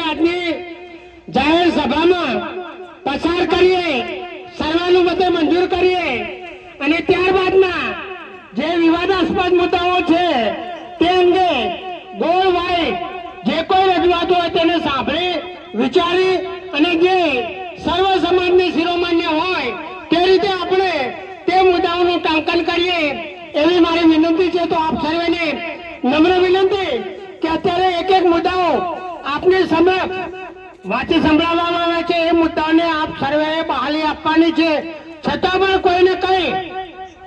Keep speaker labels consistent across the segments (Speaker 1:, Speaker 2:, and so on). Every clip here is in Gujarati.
Speaker 1: આજની જાહેર સભામાં પસાર કરીએ, સર્વાનુમતે મંજૂર કરીએ અને ત્યારબાદના જે વિવાદાસ્પદ મુદ્દાઓ છે તે અંગે ગોળ વાય જે કોઈ રજૂઆત હોય તેને સાંભળી વિચારી અને જે સર્વ સમાજની શિરોમાન્ય હોય તે રીતે આપણે તે મુદ્દાઓનું ટાંકન કરીએ એવી મારી વિનંતી છે। તો આપ સર્વેને નમ્ર વિનંતી કે અત્યારે એક એક મુદ્દાઓ આપની સમક્ષ વાંચી સંભળાવવામાં આવે છે। એ મુદ્દાને આપ સર્વેએ બહાલી આપવાની છે, છતાં પણ કોઈને કઈ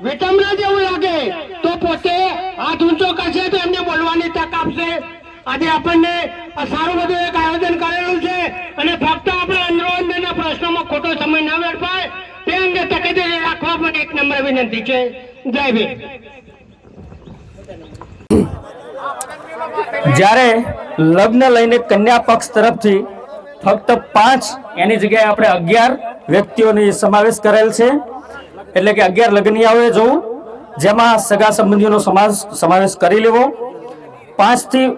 Speaker 1: વિટંબના જેવું લાગે તો પોતે હાથ ઊંચો કરશે તો એમને બોલવાની તક આપશે। આજે આપણને સારું બધું એક આયોજન કરેલું છે અને ફક્ત આપણે અંદરોઅંદરના પ્રશ્નોમાં ખોટો સમય ન વેડફાય તે અંગે તકેદારી રાખવા પણ એક નમ્ર વિનંતી છે। જય ભીમ।
Speaker 2: જ્યારે લગ્ન લઈને કન્યા પક્ષ તરફથી ફક્ત 5 એની જગ્યાએ આપણે 11 વ્યક્તિઓની સમાવેશ કરેલ છે, એટલે કે 11 લગ્નિયાઓએ જવું, જેમાં સગા સંબંધીઓનો સમાવેશ કરી લેવો। 5 થી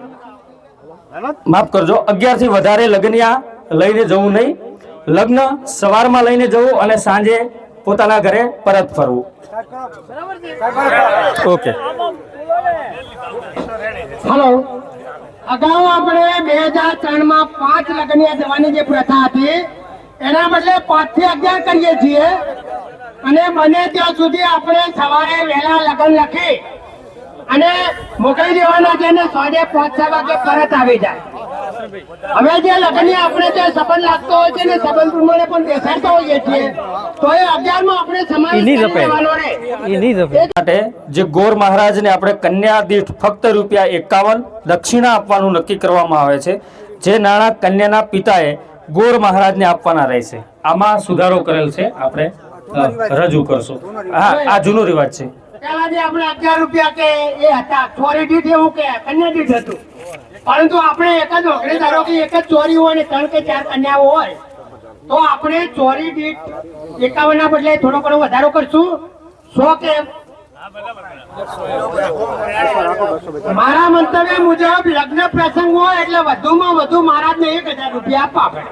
Speaker 2: માફ કરજો 11 થી વધારે લગ્નિયા લઈને જવું નહીં। લગ્ન સવારમાં લઈને જવું અને સાંજે પોતાના ઘરે પરત ફરવું। ઓકે,
Speaker 1: હેલો, અગાઉ આપણે 2003માં 5 લગ્નિયા જવાની જે પ્રથા હતી એના બદલે 5 થી 11 કરીએ છીએ અને બને ત્યાં સુધી આપણે સવારે વહેલા લગ્ન લખી અને મોકલી દેવાના છે અને સાંજે 5-6 વાગે પરત આવી જાય। હવે જે લગ્નિયા આપણે જે સંબંધ લાગતો હોય છે ને સંબંધ પ્રમાણે પણ બેસાડતા હોઈએ છીએ તો એ 11માં આપણે સમાવેશ કરવાનો રહે।
Speaker 2: માટે જે ગોર મહારાજને આપણે કન્યા દીઠ ફક્ત ₹51 દક્ષિણા આપવાનું નક્કી કરવામાં આવે છે, જે નાણાં કન્યાના પિતાએ ગોર મહારાજને આપવાના રહેશે। આમાં સુધારો કરેલ છે, આપણે રજૂ કરશું। હા, આ જૂનો રિવાજ છે।
Speaker 1: પહેલા જે આપણે ₹11 કે એ હતા ચોરી દીઠ એવું કે કન્યા દીઠ હતું, પરંતુ આપણે એક જ વખતે ધારો કે એક જ ચોરી હોય ને 3 કે 4 કન્યાઓ હોય તો આપણે ચોરી દીઠ 51 ના બદલે થોડો ઘણો વધારો કરશું। 100 કે મારા મંતવ્ય મુજબ લગ્ન પ્રસંગ હોય એટલે વધુમાં વધુ મહારાજને ₹1000 આપવા પડે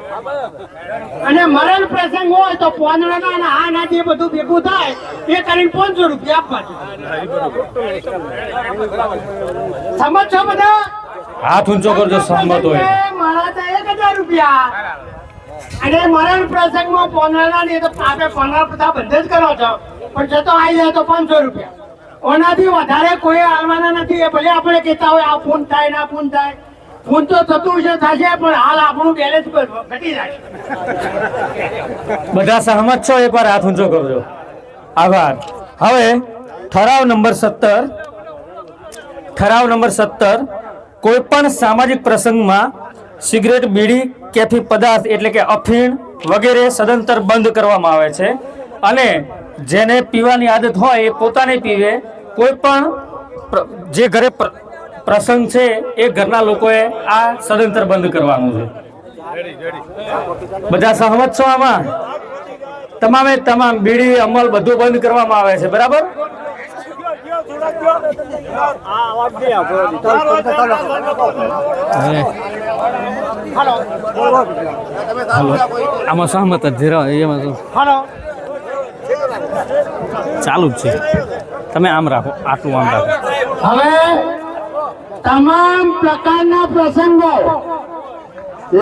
Speaker 1: અને મરણ પ્રસંગ હોય તો પોંદડાના અને આના જે બધું ભેગું થાય એ કરીને ₹500 આપવા જોઈએ। સમજ છો બધા?
Speaker 2: હાથ ઊંચો કરજો સહમત હોય।
Speaker 1: મહારાજ ₹1000 અને મરણ પ્રસંગમાં પોંદડાના ને તો આપણે પોંદડા બધા બંધ જ કરો છો, પણ જતો આવી જાય તો ₹500। ઓનાથી વધારે કોઈ હાલવાના નથી। એ ભલે આપણે કહેતા હોય આ ફોન થાય ના ફોન થાય, ફોન તો થતું છે થશે, પણ હાલ આપણું બેલેન્સ ઘટી જાય।
Speaker 2: બધા સહમત છો? એકવાર હાથ ઊંચો કરજો। આભાર। હવે ઠરાવ નંબર 17 કોઈ પણ સામાજિક પ્રસંગમાં સિગરેટ, બીડી, કેફી પદાર્થ એટલે કે અફીણ વગેરે સદંતર બંધ કરવામાં આવે છે અને જેને પીવાની આદત હોય એ પોતાને પીવે। કોઈ પણ જે ઘરે પ્રસંગ છે એ ઘરના લોકોએ આ સદંતર બંધ કરવાનું છે। બધા સહમત છો? આમાં તમામે તમામ બીડી, અમલ બધું બંધ કરવામાં આવે છે, બરાબર? આમાં સહમત જ એમાં ચાલુ જ છે। તમે આમ રાખો, આટલું આમ રાખો।
Speaker 1: હવે તમામ પ્રકારના પ્રસંગો,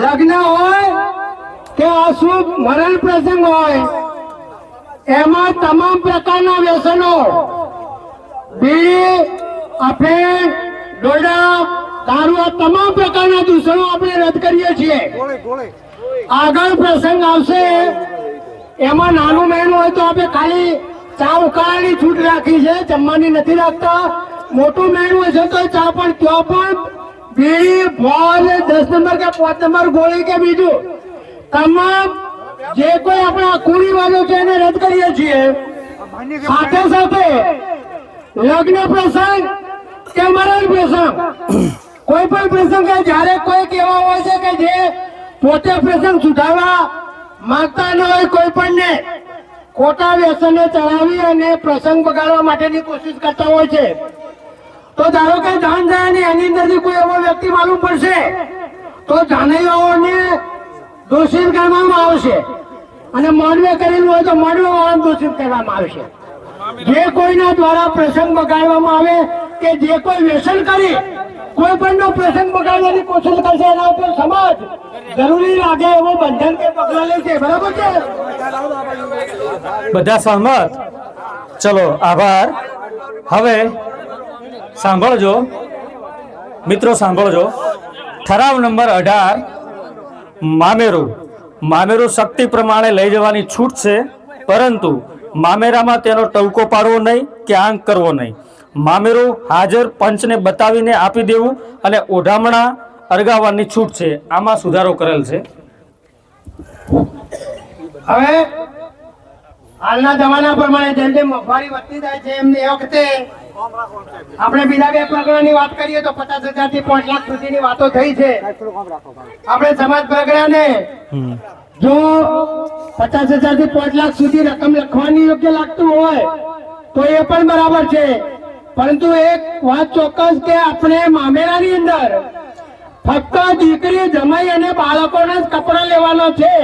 Speaker 1: લગ્ન હોય કે અશુભ મરણ પ્રસંગ હોય, એમાં તમામ પ્રકારના વ્યસનો, બીડી, અફીણ, ડોડા, દારૂ, તમામ પ્રકારના દૂષણો આપણે રદ કરીએ છીએ। આગળ પ્રસંગ આવશે એમાં નાનું મેનું હોય તો આપણે ખાલી ચા ઉકાળાની છૂટ રાખી છે, જમવાની નથી રાખતા। મોટું મેનું હશે તો ચા પણ ત્યાં પણ બીડી, બોલ, 10 નંબર કે 5 નંબર ગોળી કે બીજું તમામ જે કોઈ આપણા કુરીવાદો છે એને રદ કરીએ છીએ। સાથે સાથે લગ્ન પ્રસંગ કે મરણ પ્રસંગ, કોઈ પણ પ્રસંગ જયારે કોઈ એવા હોય છે કે જે પોતે પ્રસંગ સુધારવા માંગતા ન હોય, કોઈ પણ ને ખોટા વ્યસને ચડાવી અને પ્રસંગ બગાડવા માટેની કોશિશ કરતા હોય છે, તો ધારો કે દાન જાય ને એની અંદરથી કોઈ એવો વ્યક્તિ માલુમ પડશે તો જાનૈયાઓને દોષિત કરવામાં આવશે અને મોડવે કરેલું હોય તો મોડવે વાળાને દોષિત કરવામાં આવશે. જે કોઈના દ્વારા પ્રસંગ બગાડવામાં આવે કે જે કોઈ વ્યસન કરી કોઈ પણ નો પ્રસંગ બગાડવાની કોશિશ કરશે એના ઉપર સમાજ જરૂરી લાગે એવો બંધન કે પગલા લે છે. બરાબર છે?
Speaker 2: બધા સહમત? ચલો આભાર. હવે સાંભળજો મિત્રો, સાંભળજો. ઠરાવ નંબર 18 મામેરું શક્તિ પ્રમાણે લઈ જવાની છૂટ છે, પરંતુ મામેરામાં તેનો ટવકો પાડવો નહીં કે આંક કરવો નહીં. મામેરું હાજર પંચને બતાવીને આપી દેવું અને ઓઢામણા અરગાવવાની છૂટ છે. આમાં સુધારો કરેલ છે.
Speaker 1: હવે હાલના જમાના પ્રમાણે જેમ જેમ મોંઘવારી વધતી જાય છે એમ એ વખતે આપણે બીજા બે પ્રકરણની વાત કરીએ તો 50,000 થી 5 લાખ સુધીની વાતો થઈ છે. આપણે સમાજ પ્રકરણને જો 50,000 થી 5 લાખ સુધી રકમ લખવાની યોગ્ય લાગતું હોય તો એ પણ બરાબર છે, પરંતુ એક વાત ચોક્કસ કે આપણે મામેરાની અંદર ફક્ત દીકરી, જમાઈ અને બાળકોના જ કપડા લેવાનો છે.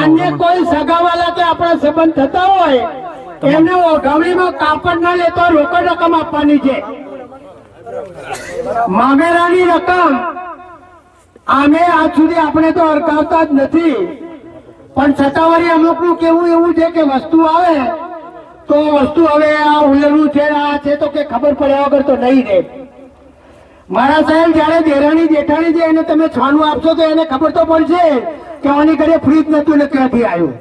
Speaker 1: અન્ય કોઈ સગાવાલા કે આપણા સંબંધ થતા હોય એમને ઓઢવણીમાં કાપડ ના લેતો રોકડ રકમ આપવાની છે. મામેરાની રકમ આમે આજ સુધી આપણે તો અરકાવતા જ નથી, પણ સત્તાવારી અમુકનું કેવું એવું છે કે વસ્તુ આવે તો વસ્તુ હવે આ ઉલેલું છે, આ છે તો કે ખબર પડ્યા વગર તો નહીં રહે. મારા સાહેબ જયારે દેરાણી જેઠાણી છે એને તમે છાનું આપશો તો એને ખબર તો પડશે કે આની ઘરે ફ્રીજ નતું ને ક્યાંથી આવ્યું,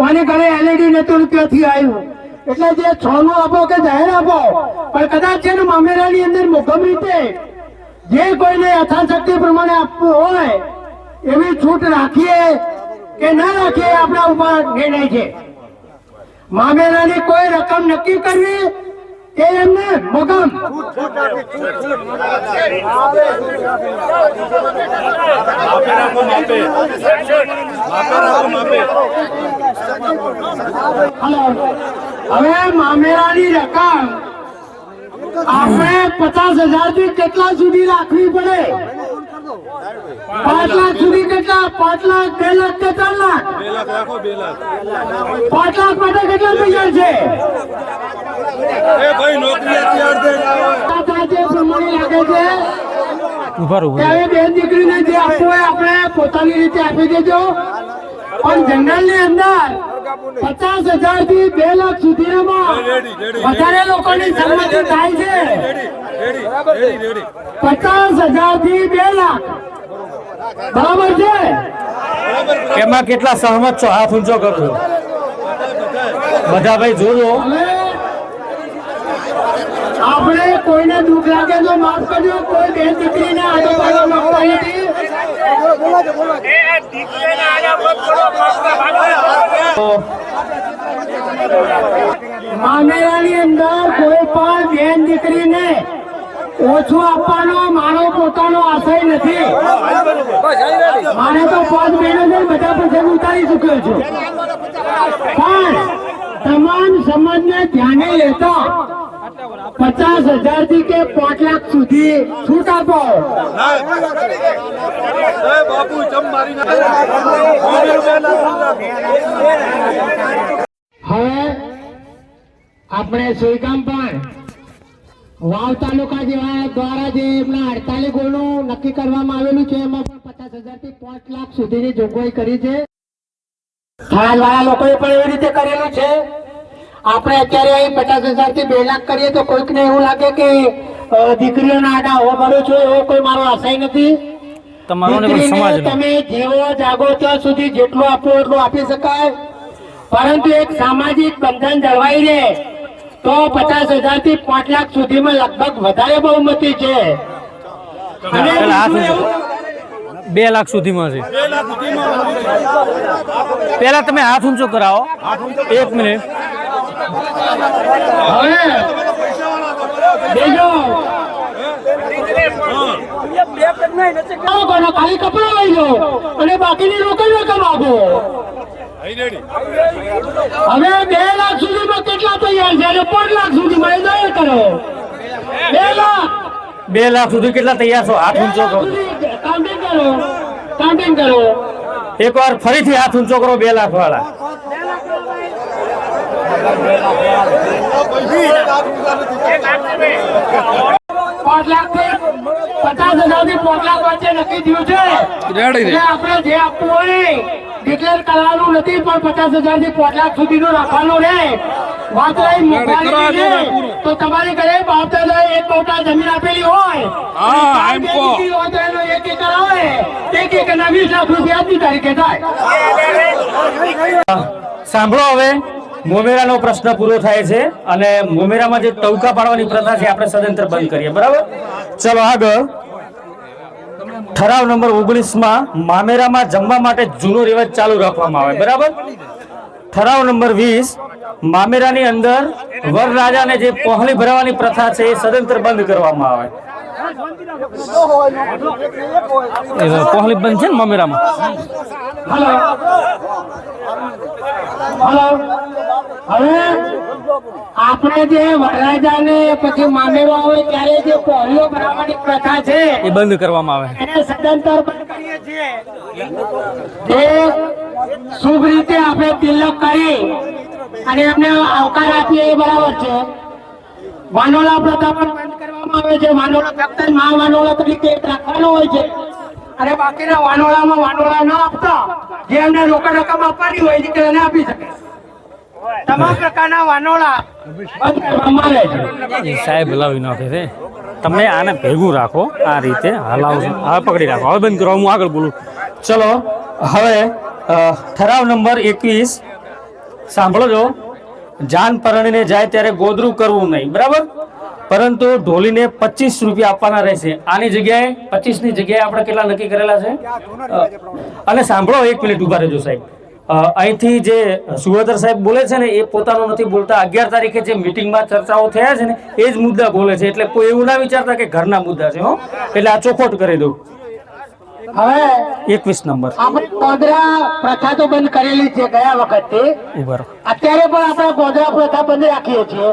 Speaker 1: આની ઘરે એલઈડી નતું ને ક્યાંથી આવ્યું. એટલે જે છાનું આપો કે જાહેર આપો, પણ કદાચ છે ને મામેરાની અંદર મોઘમ રીતે જે કોઈને યથાશક્તિ પ્રમાણે આપવું હોય એવી છૂટ રાખીએ કે ના રાખીએ આપણા ઉપર નિર્ણય છે. મામેરાની કોઈ રકમ નક્કી કરવી એ એમને મગમ હવે મામેરાની રકમ આપણે 50,000 થી કેટલા સુધી રાખવી પડે? 5 લાખ સુધી કેટલા? 5 લાખ, 2 લાખ કે 4 લાખ? 5 લાખ માટે કેટલા તૈયાર છે? બેન દીકરીને જે આપવું હોય આપણે પોતાની રીતે આપી દેજો, પણ જનરલ ની અંદર 50,000 થી 2 લાખ સુધીમાં વધારે લોકોની સંમતિ થાય છે. 50,000 થી 2 લાખ બરાબર છે?
Speaker 2: એમાં કેટલા સહમત છો? હાથ ઊંચો કરજો બધા ભાઈ, જોજો.
Speaker 1: આપણે કોઈને દુઃખ લાગે તો માફ કરજો, કોઈ બેન દીકરીને આજુબાજુ માંગતા નથી. મામેરાની અંદર કોઈ પણ બેન દીકરીને ઓછું આપવાનો મારો પોતાનો આશય નથી. મારે તો 5 બહેનો છે, બધા પ્રસંગ ઉતારી ચૂક્યો છું, પણ તમામ સમાજને ધ્યાને લેતા 50,000 થી કે 5 લાખ સુધી છૂટ આપો. હવે આપણે સુઈગામ પણ વાવ તાલુકા જેવા દ્વારા જે એમના 48 ગોળનું નક્કી કરવામાં આવેલું છે એમાં પણ 50,000 થી 5 લાખ સુધીની જોગવાઈ કરી છે. થાળવાળા લોકોએ પણ એવી રીતે કરેલું છે. આપણે અત્યારે 50,000 થી 2 લાખ કરીએ તો કોઈકને એવું લાગે કે દીકરીઓના આડા હો ભરો છો, એવો કોઈ મારો આશય નથી. દીકરીને તમે જેવો જાગો ત્યાં સુધી જેટલું આપો એટલું આપી શકાય, પરંતુ એક સામાજિક બંધન જળવાઈ રહે તો 50,000 થી 5 લાખ સુધીમાં લગભગ વધારે બહુમતી છે. અને
Speaker 2: 2 લાખ સુધીમાં છે. પેલા તમે હાથ ઊંચો કરાવો, 1 મિનિટ.
Speaker 1: હવે બીજો ખાલી કપડા લઈ લો અને બાકીની રોકડ રકમ આપો. હવે 2 લાખ સુધીમાં કેટલા તૈયાર છે અને 5 લાખ સુધીમાં એ જાહેર કરો. 2 લાખ
Speaker 2: 2 લાખ સુધી કેટલા તૈયાર છો? હાથ ઊંચો કરો.
Speaker 1: કાઉન્ટિંગ કરો, કાઉન્ટિંગ કરો.
Speaker 2: એકવાર ફરીથી હાથ ઊંચો કરો. 2 લાખ વાળા.
Speaker 1: 5 લાખ થી 50,000 થી 5 લાખ વચ્ચે નક્કી થયું છે. એટલે આપણે જે આપવું હોય ડિક્લેર કરવાનું નથી, પણ 50,000 થી 5 લાખ સુધીનું રાખવાનું રહે. વાત રહી મોંઘવારીની, તો તમારી ઘરે બાપ દાદાએ 1 કરોડ જમીન આપેલી હોય, હોય તો એનો 1 એકર આવે, 1 એકરના 20 લાખ રૂપિયા આજની તારીખે થાય.
Speaker 2: સાંભળો, હવે મોમેરાનો પ્રશ્ન પૂરો થાય છે અને મોમેરામાં જે ટવકા પાડવાની પ્રથા છે આપણે સદંતર બંધ કરીએ. બરાબર? ચલો આગળ. ઠરાવ નંબર 19 મામેરામાં જમવા માટે જૂનો રિવાજ ચાલુ રાખવામાં આવે. બરાબર? ઠરાવ નંબર 20 મામેરાની અંદર વરરાજાને જે પહોળી ભરાવાની પ્રથા છે એ સદંતર બંધ કરવામાં આવે. પહોળી બંધ છે ને મામેરામાં?
Speaker 1: Hello hello. હવે આપણે જે વરરાજાને પછી મામેરો આવે ત્યારે જે પહોળીઓ ભરાવાની પ્રથા છે
Speaker 2: એ બંધ કરવામાં આવે.
Speaker 1: એને સદંતર બંધ કરીએ છીએ. જે શુભ રીતે આપણે તિલક કરી અને એમને આવકાર આપીએ એ બરાબર છે. વાનોલા પ્રથા પણ બંધ કરવામાં આવે છે. વાનોલા ફક્ત મા વાનોલા તરીકે રાખવાનો હોય છે અને બાકીના વાનોળામાં વાનોળા ન આપતા જે એમને રોકડ રકમ આપવાની હોય છે તેને આપી શકે. તમામ પ્રકારના વાનોળા બંધ કરવામાં આવે છે.
Speaker 2: સાહેબ હલાવી નાખે છે. તમે આને ભેગું રાખો, આ રીતે હલાવશો. હવે પકડી રાખો. હવે બંધ કરો. હું આગળ બોલું. ચલો હવે ઠરાવ નંબર 21 સાંભળો છો. જાન પરણીને જાય ત્યારે ગોદરું કરવું નહીં. બરાબર? પરંતુ ઢોલીને 25 રૂપિયા આપવાના રહેશે. આની જગ્યાએ 25 ની જગ્યાએ આપણે કેટલા નક્કી કરેલા છે? અને સાંભળો, 1 મિનિટ ઉભા રહેજો સાહેબ. અહીંથી જે સુવેદર સાહેબ બોલે છે ને એ પોતાનું નથી બોલતા. 11 તારીખે જે મિટિંગમાં ચર્ચાઓ થયા છે ને એ જ મુદ્દા બોલે છે. એટલે કોઈ એવું ના વિચારતા કે ઘરના મુદ્દા છે. હો, એટલે આ ચોખોટ કરી દઉં.
Speaker 1: હવે
Speaker 2: 21 નંબર
Speaker 1: આપણે ગોધરા પ્રથા તો બંધ કરેલી છે ગયા વખતથી.
Speaker 2: ઉભા રહો.
Speaker 1: અત્યારે પણ આપણે ગોધરા પ્રથા બંધ રાખીએ છીએ.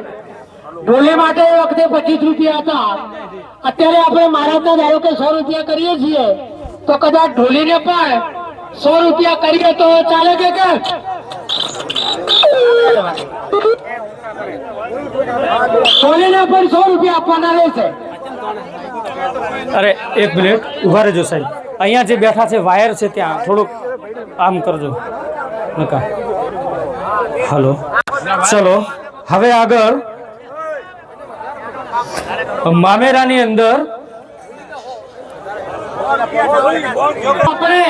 Speaker 1: ઢોલી માટે એ વખતે 25 રૂપિયા હતા. અત્યારે આપણે મહારાજના ધારો કે 100 રૂપિયા કરીએ છીએ, તો કદાચ ઢોલીને પણ 100 રૂપિયા કરીએ તો ચાલે કે કેમ? ઢોલીને પણ 100 રૂપિયા આપવાના રહેશે.
Speaker 2: અરે 1 મિનિટ ઉભા રહેજો સાહેબ. અહીંયા જે બેઠા છે વાયર છે ત્યાં થોડુંક આમ કરજો. નકા હલો. ચલો હવે આગળ. મામેરાની અંદર
Speaker 1: આપણે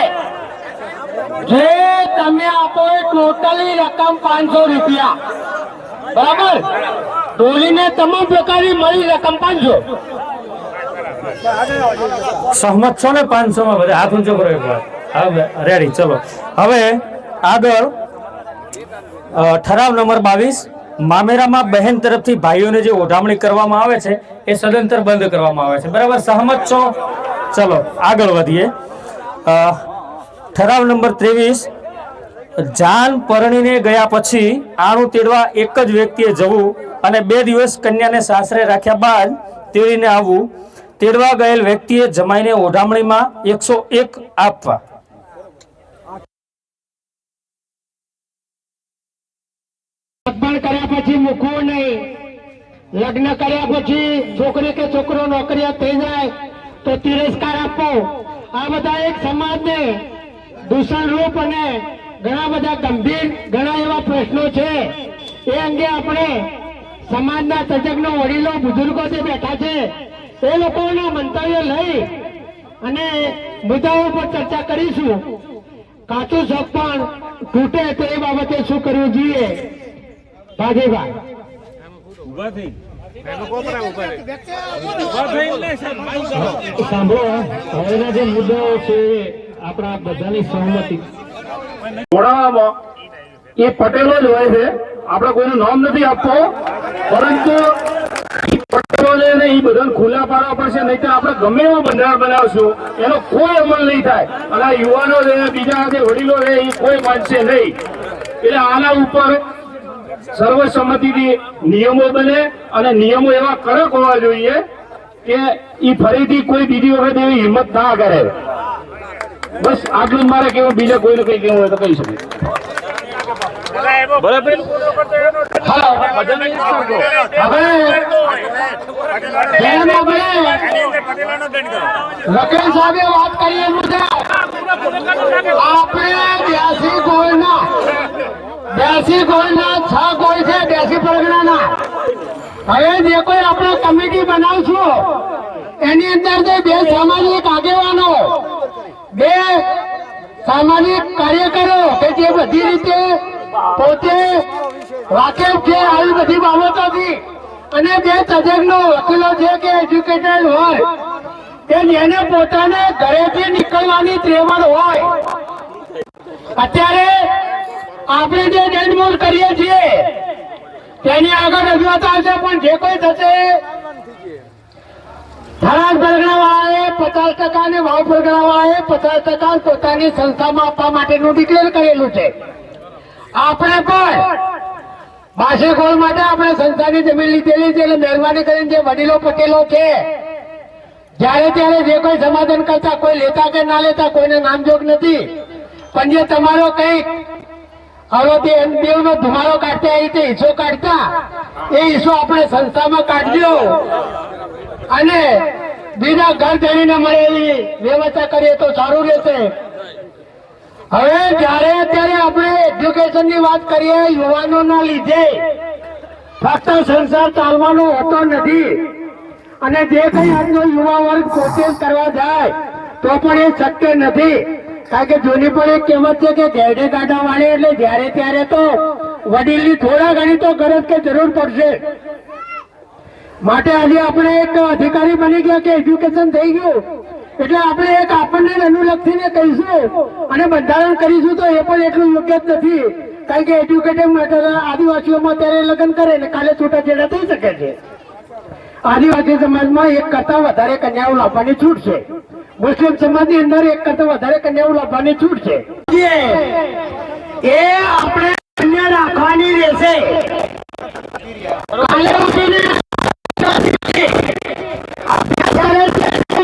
Speaker 1: જે તમે આપો એ ટોટલી રકમ 500 રૂપિયા. બરાબર? ઢોલીને તમામ પ્રકારની મળી રકમ 500.
Speaker 2: સહમત છો ને? 500 માં બધા હાથ ઊંચો કરો એકવાર. હવે રેડી. ચલો હવે આગળ. ઠરાવ નંબર 22 મામેરામાં બહેન તરફથી ભાઈઓને જે ઓઢામણી કરવામાં આવે છે એ સદંતર બંધ કરવામાં આવે છે. બરાબર? સહમત છો? ચલો આગળ વધીએ. ઠરાવ નંબર 23 જાન પરણીને ગયા પછી આણું તેડવા એક જ વ્યક્તિએ જવું અને 2 દિવસ કન્યાને સાસરે રાખ્યા બાદ તેડીને આવવું. તેડવા ગયેલ વ્યક્તિએ જમાઈને ઓઢામણીમાં 101 આપવા.
Speaker 1: લગ્ન કર્યા પછી મૂકવું નહીં. લગ્ન કર્યા પછી છોકરી કે છોકરો નોકરિયાત થઈ જાય તો તિરસ્કાર આપવો. આ બધા એક સમાજને દૂષણરૂપ અને ઘણા બધા ગંભીર ઘણા એવા પ્રશ્નો છે. એ અંગે આપણે સમાજના તજજ્ઞો, વડીલો, બુઝુર્ગો જે બેઠા છે એ લોકોના મંતવ્ય લઈ અને મુદ્દાઓ પર ચર્ચા કરીશું. કાચું શક પણ તૂટે તો એ બાબતે શું કરવું જોઈએ? ભાગીભાઈ સાંભળો, હવેના જે મુદ્દાઓ છે આપણા બધાની સહમતી
Speaker 3: ઘોડામાં એ પટેલો જ હોય છે. આપણે કોઈનું નામ નથી આપતો, પરંતુ પટેલોને એ બધાને ખુલ્લા પાડવા પડશે. નહીં તો આપણે ગમે એવા બંધારણ બનાવશું એનો કોઈ અમલ નહીં થાય અને આ યુવાનો છે, બીજા જે વડીલો છે એ કોઈ માનશે નહીં. એટલે આના ઉપર સર્વસંમતિથી નિયમો બને અને નિયમો એવા કડક હોવા જોઈએ કે ઈ ફરીથી કોઈ બીજી વખત એવી હિંમત ના કરે. બસ આટલું જ મારે કેવું, બીજે કોઈને કઈ કેવું હોય તો કહી શકે.
Speaker 1: વકીલ સાહેબે વાત કરી એમ મુજબ આપણે 82 ગોળના 6 ગોળ છે 82 પરગણાના. હવે જે કોઈ આપણે કમિટી બનાવશું એની અંદર જે 2 સામાજિક આગેવાનો, 2 સામાજિક કાર્યકરો કે જે બધી રીતે પોતે વાકેફ છે આવી બધી બાબતોથી, અને 2 તજજ્ઞો વકીલો છે કે એજ્યુકેટેડ હોય કે જેને પોતાને ઘરેથી નીકળવાની ત્રેવડ હોય. અત્યારે આપણે જે દંડમૂળ કરીએ છીએ તેની આગળ રજૂઆત આવશે, પણ જે કોઈ થશે થરાદ પરગણાવાળાએ 50% અને વાવ પરગણાવાળાએ 50% પોતાની સંસ્થામાં આપવા માટેનું ડિક્લેર કરેલું છે. આપણે પણ 82 ગોળ માટે આપણે સંસ્થાની જમીન લીધેલી છે, એટલે મહેરબાની કરીને જે વડીલો પટેલો છે જ્યારે ત્યારે જે કોઈ સમાધાન કરતા, કોઈ લેતા કે ના લેતા કોઈને નામજોગ નથી, પણ જે તમારો કઈક હવે દેવનો ધુમાડો કાઢતા એ રીતે હિસ્સો કાઢતા એ હિસ્સો આપણે સંસ્થામાં કાઢજો અને બીજા ઘર ધણીને મળે એવી વ્યવસ્થા કરીએ તો સારું રહેશે. હવે જ્યારે અત્યારે આપણે એજ્યુકેશનની વાત કરીએ, યુવાનોના લીધે ફક્ત સંસાર ચાલવાનો હોતો નથી, અને જે કઈ આજનો યુવા વર્ગ પોતે કરવા જાય તો પણ એ શક્ય નથી. કારણ કે જૂની પણ એક કહેવત છે કે ઘેડે કાઢવા વાળે, એટલે જ્યારે ત્યારે તો વડીલની થોડા ઘણી તો ગરજ કે જરૂર પડશે. માટે આજે આપણે એક અધિકારી બની ગયા કે એજ્યુકેશન થઈ ગયું એટલે આપણે એક આપણને અનુલક્ષીને કહીશું અને બંધારણ કરીશું તો એ પણ એટલું યોગ્ય જ નથી. કારણ કે એજ્યુકેટેડ આદિવાસીઓમાં ત્યારે લગ્ન કરે ને કાલે છૂટાછેડા થઈ શકે છે. આદિવાસી સમાજમાં 1 કરતા વધારે કન્યાઓ લાવવાની છૂટ છે. મુસ્લિમ સમાજની અંદર 1 કરતા વધારે કન્યાઓ લાવવાની છૂટ છે. એ આપણે કન્યા રાખવાની રહેશે. કાલે ઉઠીને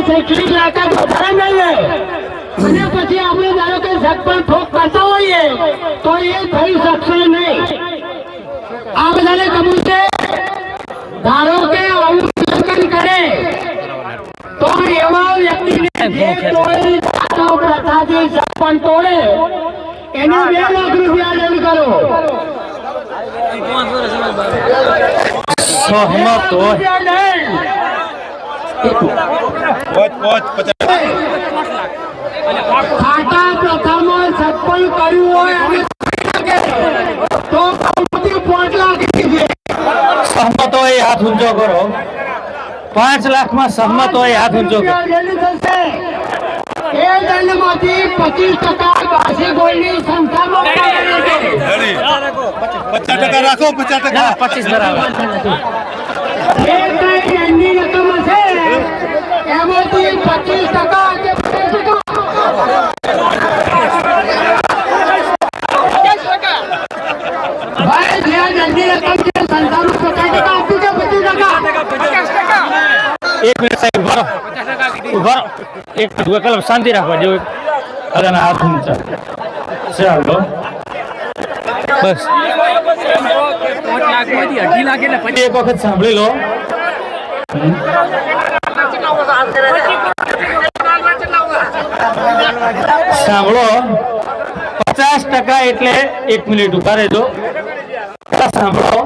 Speaker 1: શૈક્ષણિક લાયકાત વધારે નહીં અને પછી આપણે ધારો કે સગપણ ઠોક કરતા હોઈએ તો એ થઈ શકશે નહીં. આ બધાને કબૂલ છે. ધારો કે આવું લગ્ન કરે તો એવા વ્યક્તિને જે કોઈ પ્રથાથી સગપણ તોડે એને 2 લાખ રૂપિયા દંડ કરો.
Speaker 2: સહમત હોય
Speaker 1: ખાટા પ્રથામાં સગપણ કર્યું હોય અને તો 5 લાખ
Speaker 2: સહમત હોય હાથ ઊંચો કરો. 5 લાખમાં સહમત હોય હાથ ઊંચો કરો.
Speaker 1: એ દંડમાંથી 25% 82 ગોળની સંસ્થામાં
Speaker 4: 50% રાખો 50%.
Speaker 2: 25 બરાબર.
Speaker 1: એ કઈ દંડની રકમ હશે એમાંથી 25% કે 50%. ભાઈ જે દંડની રકમ છે સંસ્થાનું 50% આપ્યું કે 25%?
Speaker 2: 1 મિનિટ સાહેબ ઉભા રહો. એક કલમ શાંતિ રાખવા જેવું. અરે હાથ ઊંચા. ચાલો બસ 5 લાખમાંથી 2.5 લાખ એટલે પછી એક વખત સાંભળી લો. સાંભળો 50% એટલે 1 મિનિટ ઉભા રહેજો. સાંભળો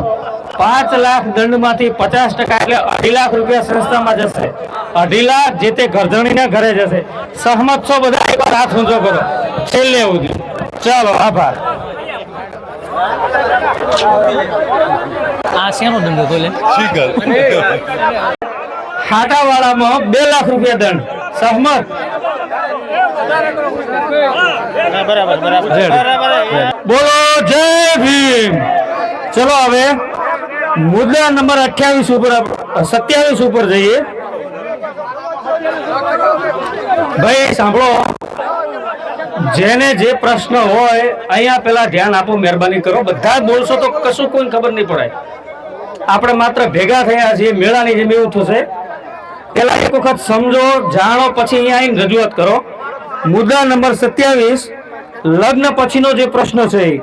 Speaker 2: 5 લાખ દંડમાંથી 50% એટલે 2.5 લાખ રૂપિયા સંસ્થામાં જશે. 2.5 લાખ જે તે ઘરધણીના ઘરે જશે. સહમત છો બધા? એકવાર હાથ ઊંચો કરો છેલ્લે સુધી. ચાલો આભાર. આ શેનો દંડ હતો લે? ખાટાવાળામાં 2 લાખ રૂપિયા દંડ. સહમત? બોલો જય ભીમ. ચલો હવે મુદ્દા નંબર 28 ઉપર 27 ઉપર જઈએ. ભાઈ સાંભળો, જેને જે પ્રશ્ન હોય અહીંયા પેલા ધ્યાન આપો, મહેરબાની કરો. બધા જ બોલશો તો કશું કોઈ ખબર નહીં પડે. આપણે માત્ર ભેગા થયા છીએ મેળાની જેમ એવું થશે. પેલા એક વખત સમજો, જાણો, પછી અહીંયા આવીને રજૂઆત કરો. મુદ્દા નંબર 27, લગ્ન પછીનો જે પ્રશ્ન છે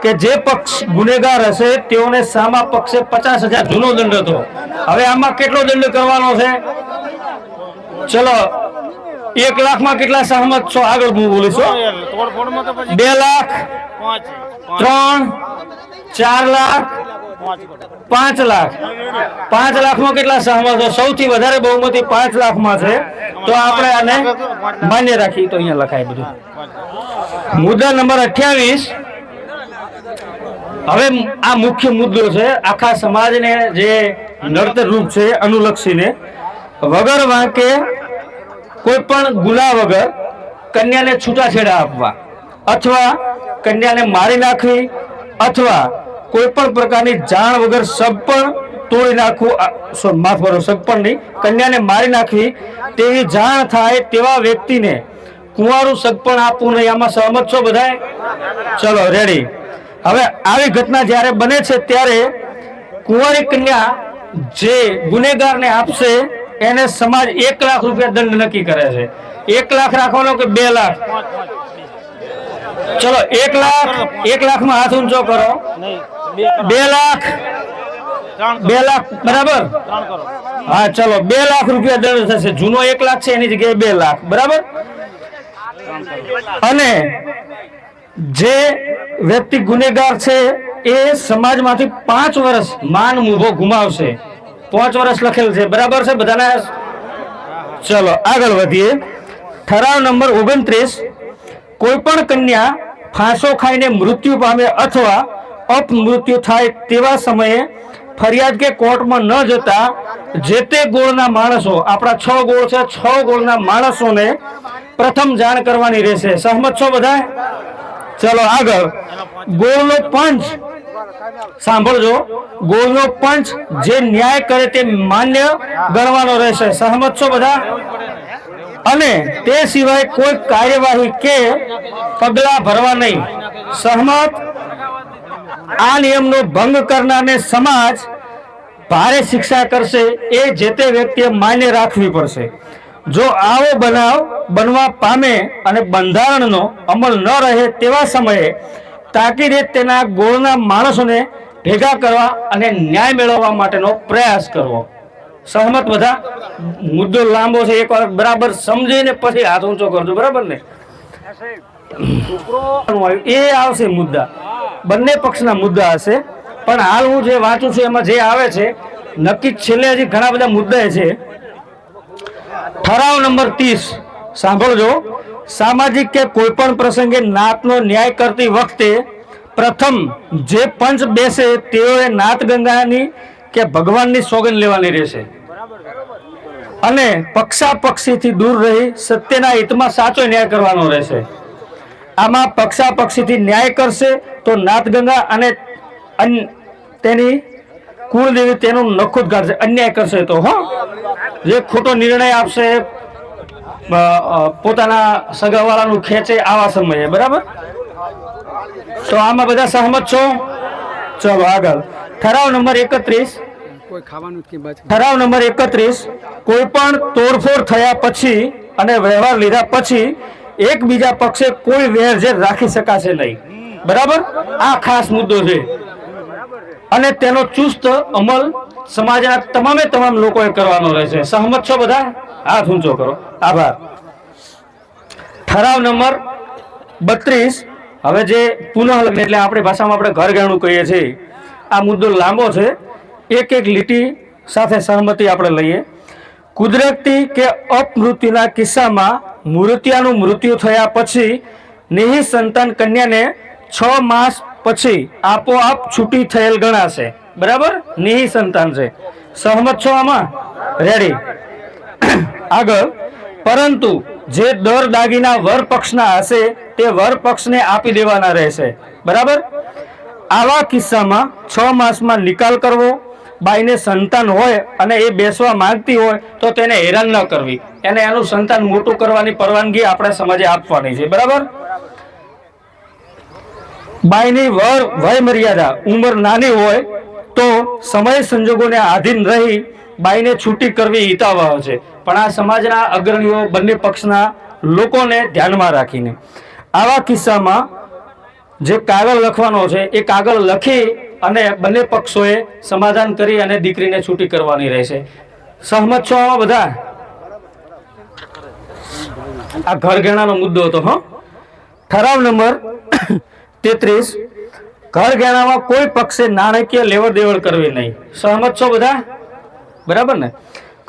Speaker 2: કે જે પક્ષ ગુનેગાર હશે તેઓને સામા પક્ષે 50,000 જૂનો દંડ હતો. હવે આમાં કેટલો દંડ કરવાનો છે? ચલો 1 લાખમાં કેટલા સહમત છો? આગળ હું બોલીશું. 2 લાખ, 3, 4 લાખ, 5 લાખ. 5 લાખમાં કેટલા સહમત છો? સૌથી વધારે બહુમતી 5 લાખમાં છે, તો આપણે આને માન્ય રાખી. તો અહીંયા લખાય બધું. મુદ્દા નંબર 28, હવે આ મુખ્ય મુદ્દો છે, આખા સમાજને જે નડતર રૂપ છે અનુલક્ષીને. વગર વાંકે કોઈ પણ ગુના વગર કન્યાને છૂટાછેડા આપવા, અથવા કન્યાને મારી નાખવી, અથવા કોઈ પણ પ્રકારની જાણ વગર સગપણ તોડી નાખવું, માફ કરો, સગપણ નહીં, કન્યાને મારી નાખવી તેવી જાણ થાય તેવા વ્યક્તિને કુંવારું સગપણ આપવું નહીં. આમાં સહમત છો બધાય? ચલો રેડી. હવે આવી ઘટના જ્યારે બને છે ત્યારે કુંવારી કન્યા જે ગુનેગારને આપશે એને સમાજ 1 લાખ રૂપિયા દંડ નક્કી કરે છે. 1 લાખ રાખવાનો કે 2 લાખ? ચલો 1 લાખ. 1 લાખમાં હાથ ઊંચો કરો. 2 લાખ? 2 લાખ બરાબર? હા ચલો 2 લાખ રૂપિયા દંડ થશે. જૂનો 1 લાખ છે એની જગ્યાએ 2 લાખ બરાબર. અને જે વ્યક્તિ ગુનેગાર છે એ સમાજમાંથી 5 વર્ષ માન મોભો ગુમાવશે. 5 વર્ષ લખેલ છે બરાબર છે બધાના? ચલો આગળ વધીએ. ઠરાવ નંબર 29, કોઈ પણ કન્યા ફાંસો ખાઈને મૃત્યુ પામે અથવા અપમૃત્યુ થાય તેવા સમયે ફરિયાદ કે કોર્ટમાં ન જતા જે તે ગોળના માણસો, આપણા 6 ગોળ છે, 6 ગોળના માણસોને પ્રથમ જાણ કરવાની રહેશે. સહમત છો બધા? ચલો આગળ. ગોળનો પંચ, સાંભળજો, ગોળનો પંચ જે ન્યાય કરે તે માન્ય ગણવાનો રહેશે. સહમત છો બધા? અને તે સિવાય કોઈ કાર્યવાહી કે પગલા ભરવા નહીં. સહમત? આ નિયમનો ભંગ કરનારને સમાજ ભારે શિક્ષા કરશે એ જે તે વ્યક્તિએ માન્ય રાખવી પડશે. જો આવો બનાવ બનવા પામે અને બંધારણનો અમલ ન રહે તેવા સમયે તાકીદે તેના ગોળના માણસોને ભેગા કરવા અને ન્યાય મેળવવા માટેનો પ્રયાસ કરવો. સહમત બધા? મુદ્દો લાંબો છે, એક વાર બરાબર સમજીને પછી હાથ ઊંચો કરજો બરાબર ને? એ આવશે મુદ્દા, બંને પક્ષના મુદ્દા હશે, પણ હાલ હું જે વાંચું છું એમાં જે આવે છે નક્કી છેલ્લે હજી ઘણા બધા મુદ્દા છે. ઠરાવ નંબર 30, સાંભળજો. સામાજિક કે કોઈ પણ પ્રસંગે નાતનો ન્યાય કરતી વખતે પ્રથમ જે પંચ બેસે તેઓએ નાત ગંગાની કે ભગવાનની સોગંદ લેવાની રહેશે અને પક્ષાપક્ષીથી દૂર રહી સત્યના હિતમાં સાચો ન્યાય કરવાનો રહેશે. આમાં પક્ષાપક્ષીથી ન્યાય કરશે તો નાત ગંગા અને તેની કુળદેવી તેનું નખું જ કાઢશે. અન્યાય કરશે તો જે ખોટો નિર્ણય આપશે, પોતાના સગાવાળાનું ખેંચે આવા સમયે બરાબર. તો આમાં બધા સહમત છો? ચલો આગળ. ઠરાવ નંબર 31, ઠરાવ નંબર 31, કોઈ પણ તોડફોડ થયા પછી અને વ્યવહાર લીધા પછી એકબીજા પક્ષે કોઈ વેરઝેર રાખી શકાશે નહીં બરાબર. આ ખાસ મુદ્દો છે અને તેનો ચુસ્ત અમલ સમાજના તમામ લોકોએ કરવાનો રહેશે. સહમત છો બધા? હાથ ઊંચો કરો. આભાર. ઠરાવ નંબર 32, હવે જે પુનઃ લગ્ન એટલે આપણી ભાષામાં આપણે ઘરગાણું કહીએ છીએ. આ મુદ્દો લાંબો છે, એક લીટી સાથે સહમતિ આપણે લઈએ. કુદરતી કે અપમૃત્યુના કિસ્સામાં મૂર્તિયાનું મૃત્યુ થયા પછી નિહિત સંતાન કન્યાને 6 માસ પછી આપોઆપ છૂટી થયેલ ગણાશે બરાબર. નિહિત સંતાન છે. સહમત છો આમાં? રેડી. આગળ. પરંતુ જે દર દાગીના વર પક્ષના હશે તે વર પક્ષને આપી દેવાના રહેશે બરાબર. આવા કિસ્સામાં 6 માસમાં નિકાલ કરવો. બાઈને સંતાન હોય અને એ બેસવા માંગતી હોય તો તેને હેરાન ન કરવી, એને એનું સંતાન મોટું કરવાની પરવાનગી આપણે સમાજે આપવાની છે બરાબર. બાઈની વય મર્યાદા ઉંમર નાની હોય તો સમય સંજોગોને આધીન રહી બાઈને છૂટી કરવી હિતાવહ છે. પણ આ સમાજના અગ્રણીઓ બંને પક્ષના લોકોને ધ્યાનમાં રાખીને આવા કિસ્સામાં જે કાગળ લખવાનો છે એ કાગળ લખી અને બંને પક્ષોએ સમાધાન કરી અને દીકરીને છૂટી કરવાની રહેશે. સહમત છો આમાં બધા? આ ઘરઘેણાનો મુદ્દો હતો. ઠરાવ નંબર 33, ઘરઘેણામાં કોઈ પક્ષે નાણાકીય લેવડ દેવડ કરવી નહીં. સહમત છો બધા? બરાબર ને?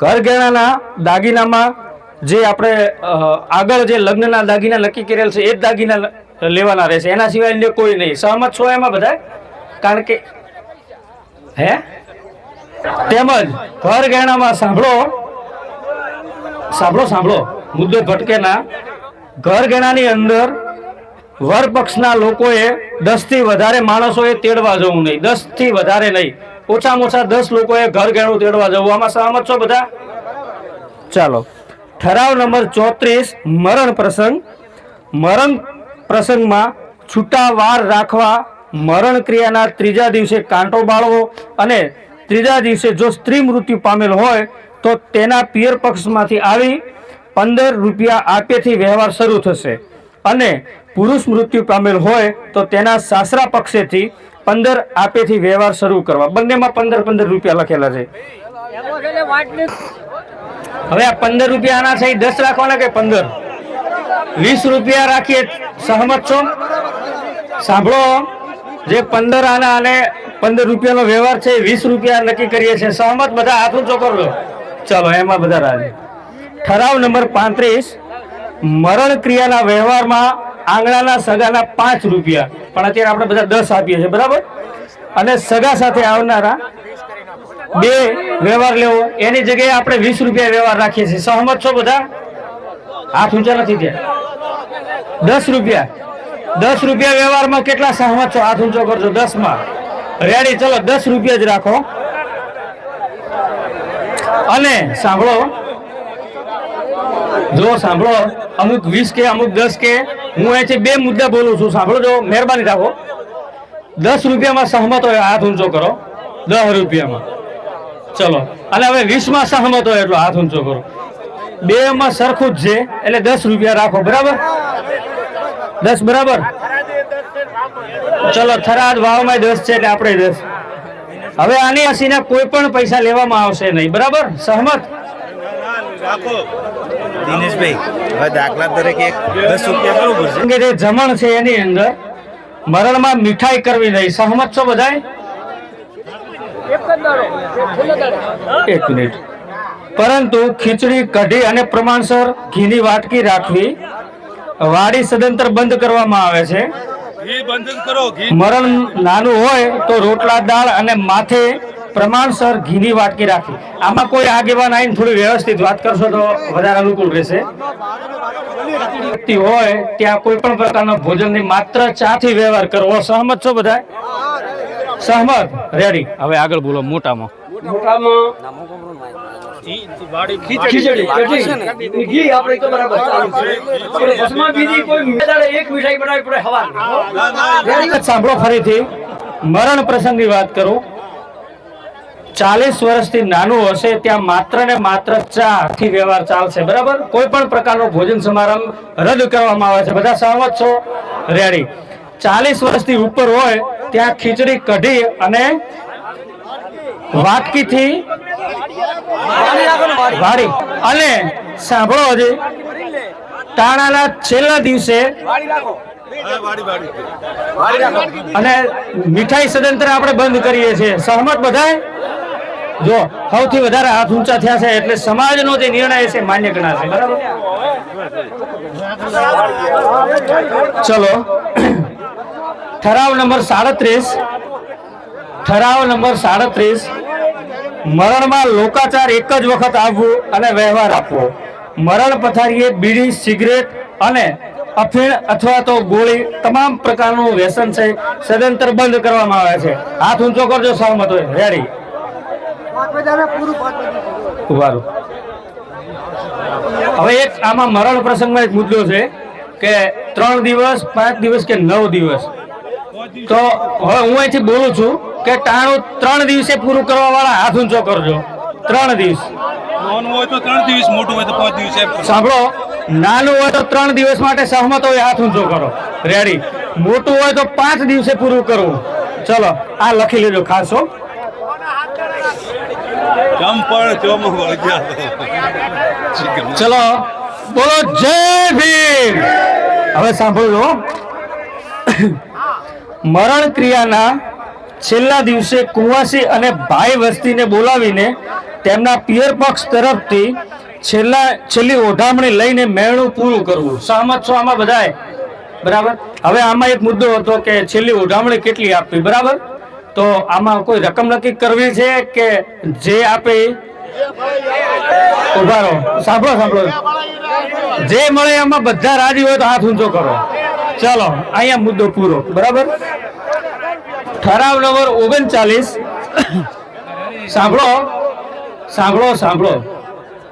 Speaker 2: ઘરઘેણાના દાગીનામાં જે આપણે આગળ જે લગ્નના દાગીના નક્કી કરેલ છે એ જ દાગીના લેવાના રહેશે, એના સિવાય અન્ય કોઈ નહીં. સહમત છો એમાં બધા? કારણ કે તેમજ ઘરઘેણામાં સાંભળો મુદ્દો ભટકે ના. ઘરઘેણાની અંદર વર પક્ષના લોકોએ 10 થી વધારે માણસોએ તેડવા જવું નહીં. 10 થી વધારે નહીં, ઓછામાં ઓછા 10 લોકોએ ઘરઘેણું તેડવા જવું. આમાં સહમત છો બધા? ચાલો. ઠરાવ નંબર 34, મરણ પ્રસંગ. મરણ પ્રસંગમાં છૂટા વાર રાખવા, મરણ ક્રિયાના 3જા દિવસે કાંટો બાળવો અને 3જા દિવસે જો સ્ત્રી મૃત્યુ પામેલ હોય તો તેના પિયર પક્ષમાંથી આવી 15 રૂપિયા આપેથી વ્યવહાર શરૂ થશે અને પુરુષ મૃત્યુ પામેલ હોય તો તેના સાસરા પક્ષેથી 15 આપેથી વ્યવહાર શરૂ કરવા. બંનેમાં 15 રૂપિયા લખેલા છે. હવે આ 15 રૂપિયા આના છે 10 રાખવાના કે 15? 20 રૂપિયા રાખીએ. સહમત છો? સાંભળો, જે 15 આના અને 15 રૂપિયાનો વ્યવહાર છે 20 રૂપિયા નક્કી કરીએ છીએ. સહમત બધા? હાથ ઊંચો કરો. ચલો, એમાં બધા રાજી. ઠરાવ નંબર 35, મરણ ક્રિયાના વ્યવહારમાં આંગણાના સગાના 5 રૂપિયા, પણ અત્યારે આપણે બધા 10 આપીએ છીએ, બરાબર? અને સગા સાથે આવનારા 2 વ્યવહાર લેવો, એની જગ્યાએ આપણે 20 રૂપિયા વ્યવહાર રાખીએ છીએ. સહમત છો બધા? હાથ ઊંચા નથી ત્યાં. 10 રૂપિયા વ્યવહારમાં કેટલા સહમત છો? હાથ ઊંચો કરજો. 10 માં રેડી. ચલો, 10 રૂપિયા જ રાખો. અને સાંભળો, અમુક 20 કે અમુક 10 કે, હું અહીંથી 2 મુદ્દા બોલું છું. સાંભળો જો, મહેરબાની રાખો. 10 રૂપિયામાં સહમત હોય હાથ ઊંચો કરો. 10 રૂપિયામાં. ચલો. અને હવે 20 માં સહમત હોય એટલો હાથ ઊંચો કરો. 2 માં સરખું જ છે એટલે 10 રૂપિયા રાખો. બરાબર? 10 બરાબર? ચલો, થરાદ ભાવમાં 10 છે એટલે આપણે 10. હવે આની હસીના કોઈ પણ પૈસા લેવામાં આવશે નહીં. બરાબર? સહમત?
Speaker 4: દિનેશભાઈ, હવે દાખલા તરીકે 10 રૂપિયા બરોબર છે.
Speaker 2: કે જે જમણ છે એની અંદર મરણમાં મીઠાઈ કરવી નહીં. સહમત છો બધાય? એક મિનિટ. પરંતુ ખીચડી, કઢી અને પ્રમાણસર ઘીની વાટકી રાખવી. વાડી સદંતર બંધ કરવામાં આવે છે. મરણ નાનું હોય તો રોટલા, દાળ અને માથે પ્રમાણસર ઘીની વાટકી રાખવી. આમાં કોઈ આગેવાન આવીને થોડી વ્યવસ્થિત વાત કરશો તો વધારે અનુકૂળ રહેશે. વ્યક્તિ હોય ત્યાં કોઈ પણ પ્રકારના ભોજનની માત્ર ચાથી વ્યવહાર કરવો. સહમત છો બધા? સહમત? રેડી. હવે આગળ બોલો. મોટામાં ખીચડી, ઘી આપણે તો બરાબર ચાલુ છે. બસમાં બીજી કોઈ એક મીઠાઈ બનાવી પડે હવા. સાંભળો ફરીથી. મરણ પ્રસંગની વાત કરું. 40 વર્ષથી નાનું હશે ત્યાં માત્ર ને માત્ર ચા થી વ્યવહાર ચાલશે. બરાબર? કોઈ પણ પ્રકારનો ભોજન સમારંભ રદ કરવામાં આવે છે. બધા સહમત છો? રેડી. 40 વર્ષથી ઉપર હોય ત્યાં ખીચડી, કઢી અને વાટકીથી વાડી. અને સાંભળો, હજી ટાણાના છેલ્લા દિવસે અને મીઠાઈ સદંતર આપણે બંધ કરીએ છીએ. સહમત બધાય? જો સૌથી વધારે હાથ ઊંચા થયા છે એટલે સમાજનો જે નિર્ણય છે માન્ય ગણાશે. બરાબર? ચલો. ઠરાવ નંબર 37, મરણમાં લોકાચાર એક જ વખત આવવું અને વ્યવહાર આપવો. મરણ પથારીએ બીડી, સિગરેટ અને અફીણ અથવા તો ગોળી તમામ પ્રકારનું વ્યસન છે સદંતર બંધ કરવામાં આવે છે. હાથ ઊંચો કરજો સહમત હોય. રેડી. હવે એક આમાં મરણ પ્રસંગમાં એક મુદ્દો છે કે 3 દિવસ, 5 દિવસ કે 9 દિવસ. તો હવે હું અહીંથી બોલું છું કે ટાણું 3 દિવસે પૂરું કરવા વાળા હાથ ઊંચો કરજો. 3 દિવસ.
Speaker 5: નાનું હોય તો 3 દિવસ, મોટું હોય તો 5 દિવસ એમ.
Speaker 2: સાંભળો, નાનું હોય તો 3 દિવસ માટે સહમત હોય હાથ ઊંચો કરો. રેડી. મોટું હોય તો 5 દિવસે પૂરું કરવું. ચલો આ લખી લેજો ખાસ હો.
Speaker 5: ચંપણ ચોમ વળગ્યા.
Speaker 2: ચલો બોલો જય ભીમ. હવે સાંભળો, મરણ ક્રિયાના છેલ્લા દિવસે કુંવાસી અને ભાઈ વસ્તીને બોલાવીને તેમના પિયર પક્ષ તરફથી છેલ્લી ઓઢામણી લઈને મેળું પૂરું કરવું. સહમત છો આમાં બધાય? બરાબર. હવે આમાં એક મુદ્દો હતો કે છેલ્લી ઓઢામણી કેટલી આપવી. બરાબર. તો આમાં કોઈ રકમ નક્કી કરવી છે કે જે આપે ઉભા રહો. સાંભળો, જે મળે એમાં બધા રાજી હોય તો હાથ ઊંચો કરો. ચલો અહીંયા મુદ્દો પૂરો. બરાબર. ઠરાવ નંબર 39. સાંભળો.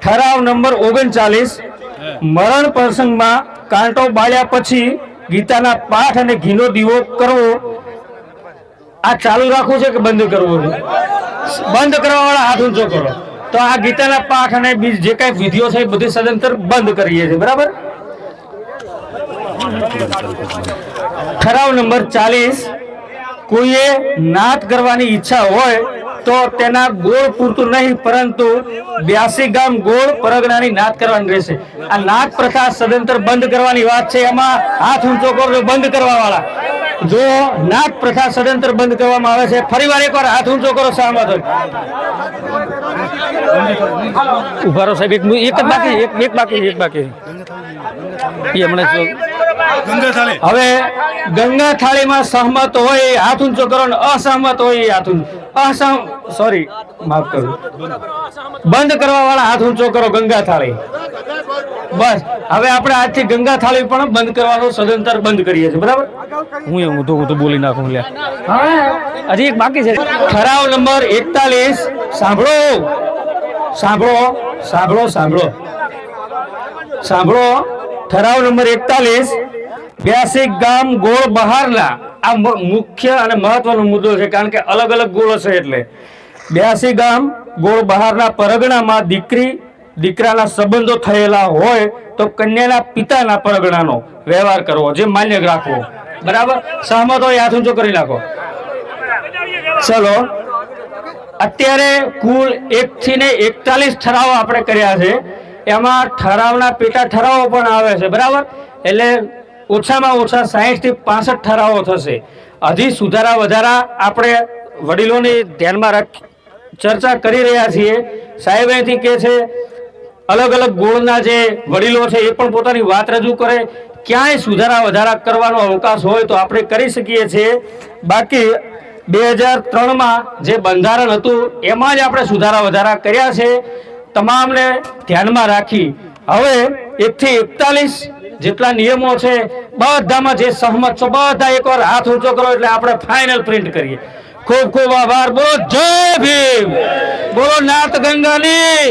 Speaker 2: ઠરાવ નંબર 39. મરણ પ્રસંગમાં કાંટો બાળ્યા પછી ગીતાના પાઠ અને ઘીનો દીવો કરવો. આ ચાલુ રાખવું છે કે બંધ કરવું છે? બંધ કરવા વાળા હાથ ઊંચો કરો. તો આ ગીતાના પાઠ અને જે કઈ વિધિઓ છે એ બધી સદંતર બંધ કરીએ છીએ. બરાબર. ઠરાવ નંબર 40. કોઈએ નાત કરવાની ઈચ્છા હોય તો તેના ગોળ પૂરતું નહીં, પરંતુ 82 ગામ ગોળ પરગણાની નાત કરવાની રહેશે. આ નાત પ્રથા સદંતર બંધ કરવાની વાત છે. એમાં હાથ ઊંચો કરજો બંધ કરવા વાળા. જો નાત પ્રથા સદંતર બંધ કરવામાં આવે છે, ફરીવાર એકવાર હાથ ઊંચો કરો. સહમત હોય ઉભા રહો સાહેબ. એક બાકી એ હમણાં હવે ગંગા થાળીમાં સહમત હોય હાથ ઊંચો કરો ને અસહમત હોય હાથ માફ કરો, બંધ કરવા વાળા હાથ ઊંચો કરો. ગંગા થાળી બસ. હવે આપણે આજથી ગંગા થાળી પણ બંધ કરવાનું સદંતર બંધ કરીએ છીએ. બરાબર. હું તો બોલી નાખું. હજી એક બાકી છે. ઠરાવ નંબર 41. સાંભળો. ઠરાવ નંબર 41. 82 ગામ ગોળ બહારના. આ મુખ્ય અને મહત્વનો મુદ્દો છે, કારણ કે અલગ અલગ ગોળો છે. એટલે 82 ગામ ગોળ બહારના પરગણામાં દીકરાના સંબંધો થયેલા હોય તો કન્યાના પિતાના પરગણાનો વ્યવહાર કરવો, જે માન્ય રાખવો. બરાબર. સહમત હોય હાથ ઊંચો કરી નાખો. ચલો, અત્યારે કુલ 1 થી 41 ઠરાવો આપણે કર્યા છે. એમાં ઠરાવના પેટા ઠરાવો પણ આવે છે. બરાબર. એટલે ઓછામાં ઓછા 60 થી 65 ઠરાવો થશે. હજી સુધારા વધારા આપણે વડીલોને ધ્યાનમાં ચર્ચા કરી રહ્યા છીએ. સાહેબ અહીંથી કે છે અલગ અલગ ગોળના જે વડીલો છે એ પણ પોતાની વાત રજૂ કરે. ક્યાંય સુધારા વધારા કરવાનો અવકાશ હોય તો આપણે કરી શકીએ છીએ. બાકી 2003માં જે બંધારણ હતું એમાં જ આપણે સુધારા વધારા કર્યા છે. તમામને ધ્યાનમાં રાખી હવે 1 થી 41 જેટલા નિયમો છે બધામાં જે સહમત છો બધા એકવાર હાથ ઊંચો કરો એટલે આપણે ફાઇનલ પ્રિન્ટ કરીએ. ખૂબ ખૂબ આભાર. બોલો જય ભીમ. બોલો નાથ ગંગાની.